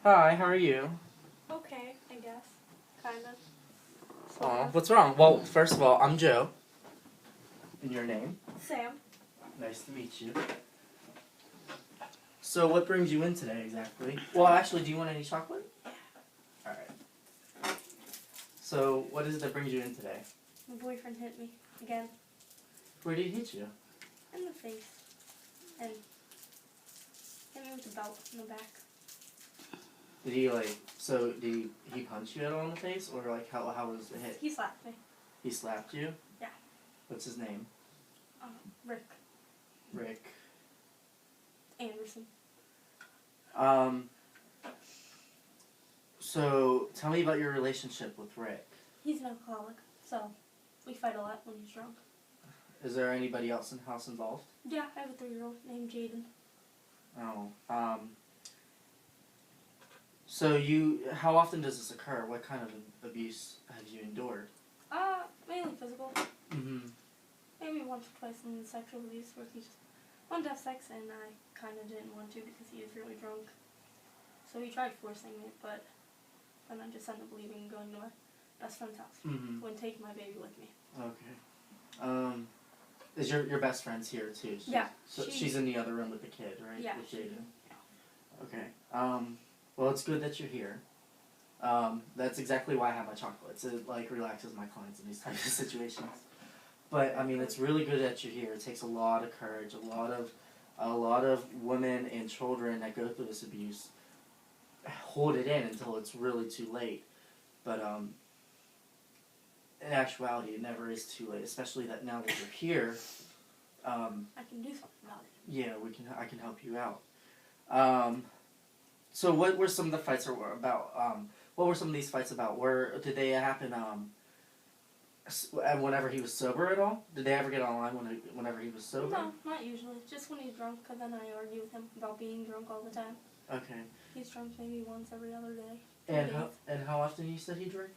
Hi, how are you? Okay, I guess. Kind of. Aw, what's wrong? Well, first of all, I'm Joe. And your name? Sam. Nice to meet you. So what brings you in today exactly? Well, actually, do you want any chocolate? Alright. So, what is it that brings you in today? My boyfriend hit me again. Where did he hit you? In the face. And hit me with a belt in the back. Did he punch you at all in the face? Or like, how was the hit? He slapped me. He slapped you? Yeah. What's his name? Rick Rick. Anderson. So, tell me about your relationship with Rick. He's an alcoholic, so we fight a lot when he's drunk. Is there anybody else in the house involved? Yeah, I have a 3-year-old named Jaden. Oh, so how often does this occur? What kind of abuse have you endured? Mainly physical. Mm-hmm. Maybe once or twice in sexual abuse where he just wanted to have sex and I kind of didn't want to because he was really drunk. So he tried forcing me, but then I just ended up leaving and going to my best friend's house. Mm-hmm. Wouldn't take my baby with me. Okay. Is your best friend's here too? Yeah. So she's in the other room with the kid, right? Yeah. With Jaden. Okay. Well, it's good that you're here. That's exactly why I have my chocolates. It like relaxes my clients in these types of situations. But I mean, it's really good that you're here. It takes a lot of courage, a lot of women and children that go through this abuse hold it in until it's really too late. But in actuality, it never is too late. Especially that now that you're here, I can do something about it. yeah, I can help you out. So what were some of the fights about? What were some of these fights about? Did they happen? Whenever he was sober at all? Did they ever get online whenever he was sober? No, not usually. Just when he's drunk, because then I argue with him about being drunk all the time. Okay. He's drunk maybe once every other day. And how often you said he drank?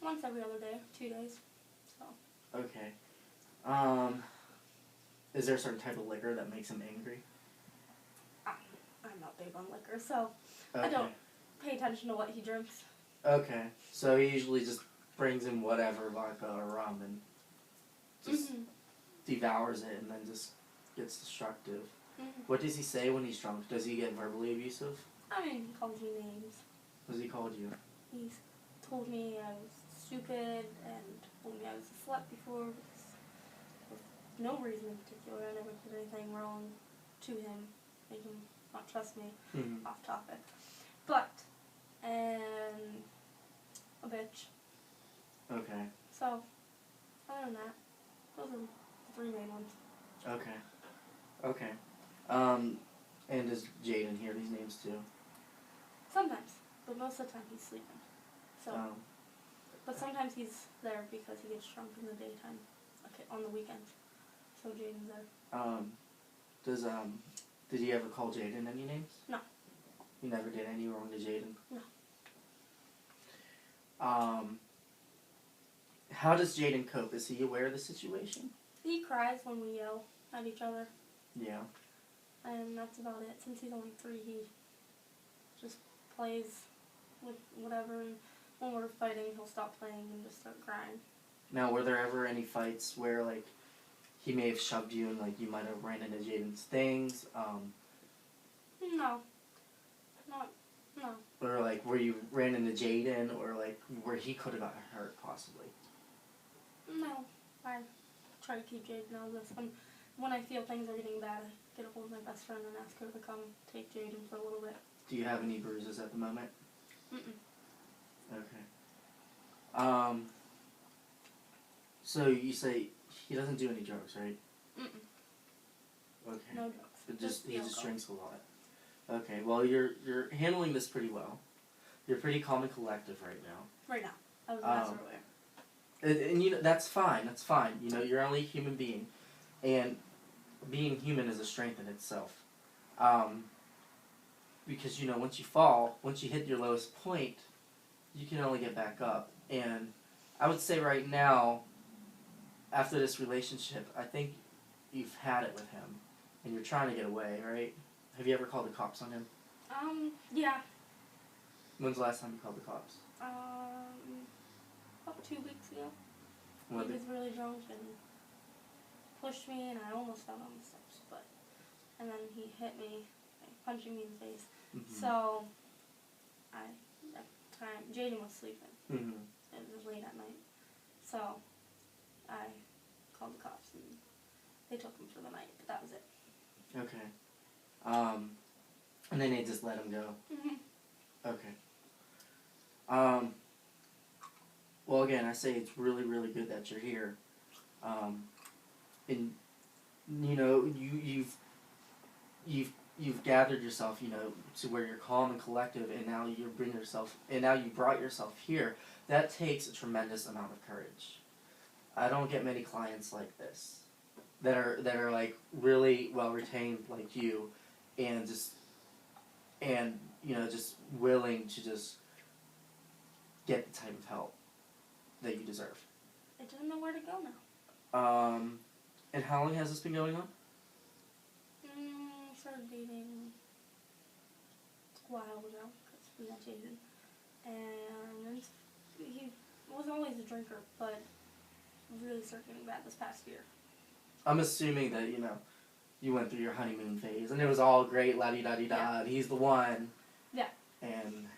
Once every other day, 2 days. So. Okay. Is there a certain type of liquor that makes him angry? I'm not big on liquor, so Okay. I don't pay attention to what he drinks. Okay. So he usually just brings in whatever, vodka or rum, and just devours it and then just gets destructive. Mm-hmm. What does he say when he's drunk? Does he get verbally abusive? I mean, he calls me names. What has he called you? He's told me I was stupid and told me I was a slut before with no reason in particular. I never did anything wrong to him, make him not trust me. Mm-hmm. Off topic. And a bitch. Okay. So, other than that, those are the 3 main ones. Okay. And does Jaden hear these names too? Sometimes, but most of the time he's sleeping. So, Um, but sometimes he's there because he gets drunk in the daytime, on the weekends. So Jaden's there. Did he ever call Jaden any names? No. He never did any wrong to Jaden? No. How does Jaden cope? Is he aware of the situation? He cries when we yell at each other. Yeah. And that's about it. Since he's only 3, he just plays with whatever, and when we're fighting, he'll stop playing and just start crying. Now, were there ever any fights where, like, he may have shoved you and, like, you might have ran into Jaden's things? No. No. Or, like, where you ran into Jaden, or, like, where he could have gotten hurt, possibly? No. I try to keep Jaden out of this. When I feel things are getting bad, I get a hold of my best friend and ask her to come take Jaden for a little bit. Do you have any bruises at the moment? Mm-mm. Okay. So you say he doesn't do any drugs, right? Mm-mm. Okay. No drugs. But he just alcohol. drinks a lot. Okay. Well, you're handling this pretty well. You're pretty calm and collective right now. Right now. I was a mess earlier. And you know that's fine. That's fine. You know you're only a human being, and being human is a strength in itself. Because you know once you hit your lowest point, you can only get back up. And I would say right now, after this relationship, I think you've had it with him, and you're trying to get away, right? Have you ever called the cops on him? Yeah. When's the last time you called the cops? About 2 weeks ago. What He was really drunk and pushed me, and I almost fell down the steps. And then he hit me, like, punching me in the face. Mm-hmm. So, Jaden was sleeping. Mm-hmm. It was late at night. So, I called the cops, and they took him for the night, but that was it. Okay. And then they just let him go. Mm-hmm. Okay. Well, again, I say it's really, really good that you're here. And you know, you've gathered yourself, you know, to where you're calm and collective, and now you brought yourself here. That takes a tremendous amount of courage. I don't get many clients like this that are like really well retained like you, and you know, just willing to just get the type of help that you deserve. I don't know where to go now. And how long has this been going on? Started dating a while ago, because we got dated. And he was always a drinker, but really started getting bad this past year. I'm assuming that, you know, you went through your honeymoon phase, and it was all great, la-di-da-di-da, Yeah. and he's the one. Yeah. And,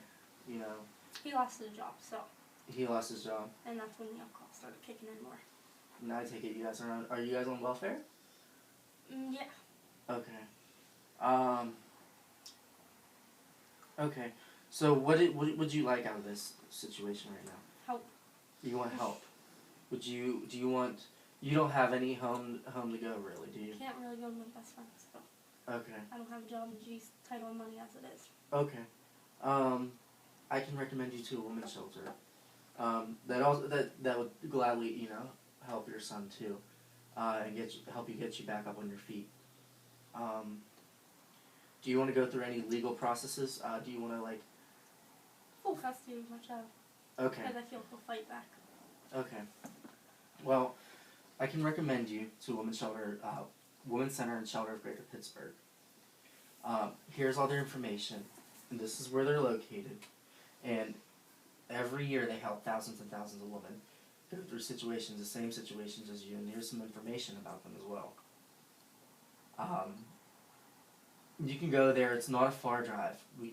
you know. He lost his job, so. He lost his job. And that's when the alcohol started kicking in more. Now I take it you guys are you guys on welfare? Yeah. Okay. Okay. So what would you like out of this situation right now? Help. You want help. You don't have any home to go really, do you? Can't really go to my best friend's, so. Okay. I don't have a job, and she's tight on money as it is. Okay. I can recommend you to a women's shelter. That would gladly, you know, help your son too, and help you get you back up on your feet. Do you want to go through any legal processes? Do you want to like? Full custody of my child. Okay. Because I feel he'll fight back. Okay. Well, I can recommend you to a women's shelter, Women's Center and Shelter of Greater Pittsburgh. Here's all their information, and this is where they're located, and every year they help thousands and thousands of women go through situations, the same situations as you, and here's some information about them as well. You can go there. It's not a far drive. You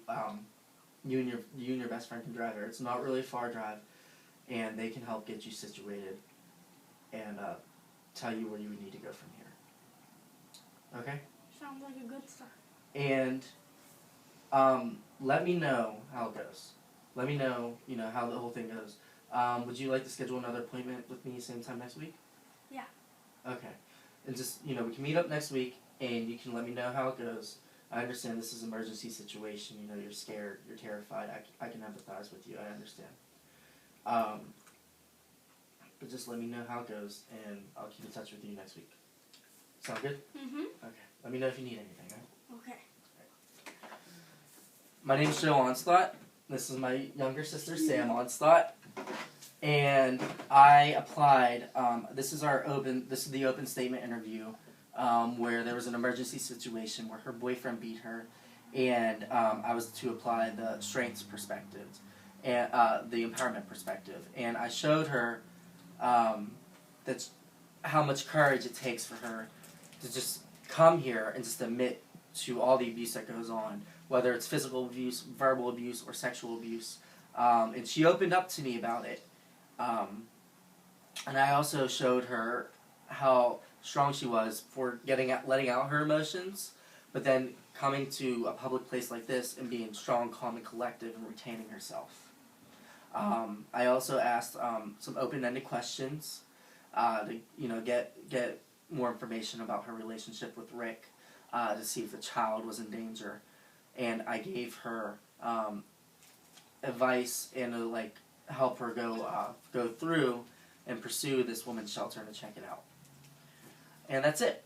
and your best friend can drive there. It's not really a far drive, and they can help get you situated and tell you where you would need to go from here. Okay? Sounds like a good start. And let me know how it goes. Let me know, you know, how the whole thing goes. Would you like to schedule another appointment with me same time next week? Yeah. Okay. And just, you know, we can meet up next week, and you can let me know how it goes. I understand this is an emergency situation. You know, you're scared, you're terrified. I can empathize with you. I understand. But just let me know how it goes, and I'll keep in touch with you next week. Sound good? Mm-hmm. Okay. Let me know if you need anything, all right? Okay. My name's Joseph Onstott. This is my younger sister, Sam Onstott. And I applied, this is the open statement interview, where there was an emergency situation where her boyfriend beat her, and I was to apply the strengths perspective, and the empowerment perspective. And I showed her that's how much courage it takes for her to just come here and just admit to all the abuse that goes on, whether it's physical abuse, verbal abuse, or sexual abuse. And she opened up to me about it. And I also showed her how strong she was for letting out her emotions, but then coming to a public place like this and being strong, calm, and collective and retaining herself. I also asked some open-ended questions to, you know, get more information about her relationship with Rick, to see if the child was in danger, and I gave her advice and to like help her go through and pursue this women's shelter and to check it out. And that's it.